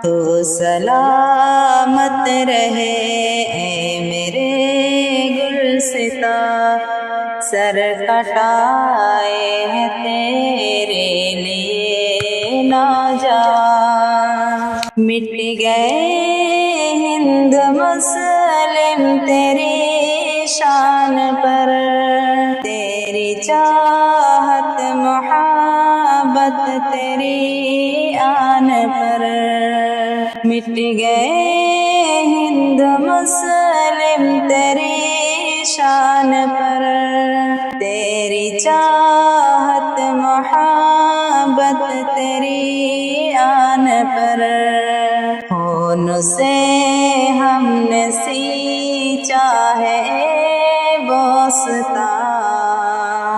تو سلامت رہے اے میرے گلستہ، سر کٹائے ہیں تیرے لیے ناجاں، مٹ گئے ہند مسلم تیری شان پر، تیری چاہت محبت تیری آن پر، مٹ گئے ہند مسلم تیری شان پر، تیری چاہت محبت تیری آن پر، خون سے ہم نے سینچا ہے بوستا،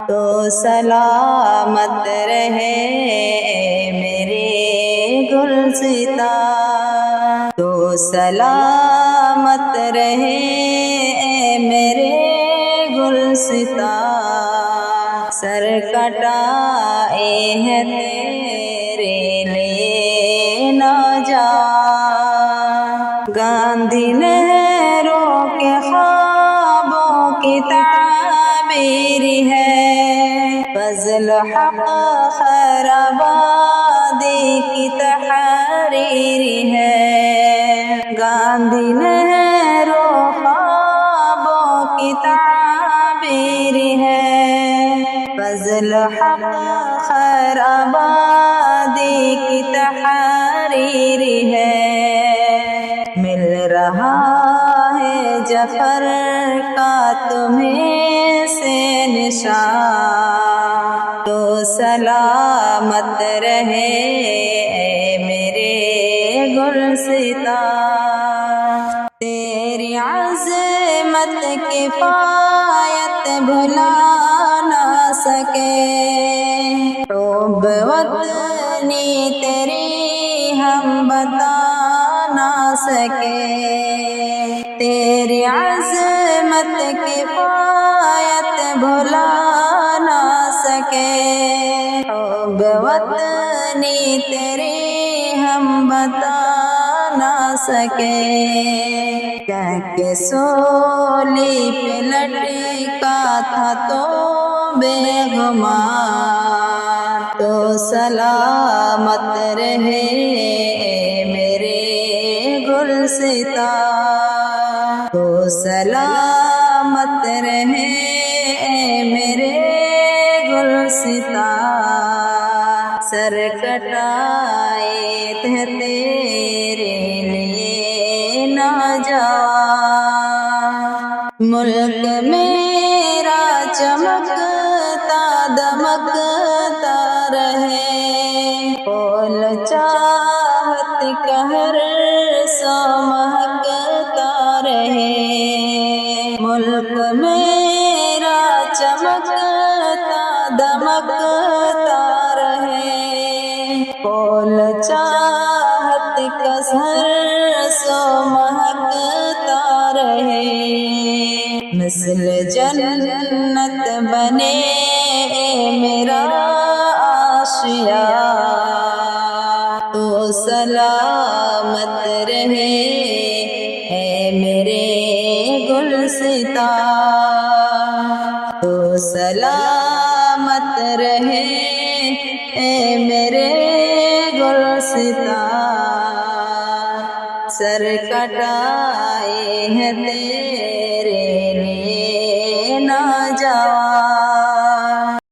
تو سلامت رہے میرے گلستہ، تو سلامت رہے میرے گلستہ، سر کٹائے ہیں تیرے لیے ناجاں، گاندھی نہروں کے خوابوں کی تعبیر ہے، فضل حق خیر آبادی کی تحریر ہے، گاندھی نہروں خوابوں کی تعبیر ہے، فضل حق خیر آبادی کی تحریر ہے، مل رہا ہے ظفر کا تمہیں سے نشان، تو سلامت رہے اے میرے گلستہ، تیری عظمت کفایت بھلا نہ سکے، حب وطنی تیری ہم بتا نہ سکے، تیری عظمت کفایت بھلا نہ سکے، حب وطنی تیری ہم بتا نہ سکے، کہہ کے سولی پہ لٹکا تھا تو بے گمان، تو سلامت رہے میرے گلستہ، تو سلامت رہے میرے گلستہ، سر کٹائے تھے تیرے لیے ناجاں، ملک میرا چمکتا دمکتا رہے، پھول چاہت کا ہر سو مہکتا رہے، ملک میرا چمکتا دمکتا رہے، پھول چاہت کا ہر سو مہکتا رہے، مثل جنت بنے میرا آشیاں، تو سلامت رہے اے میرے گلستہ، تو سلامت رہے اے میرے گلستہ، سر کٹائے ہیں تیرے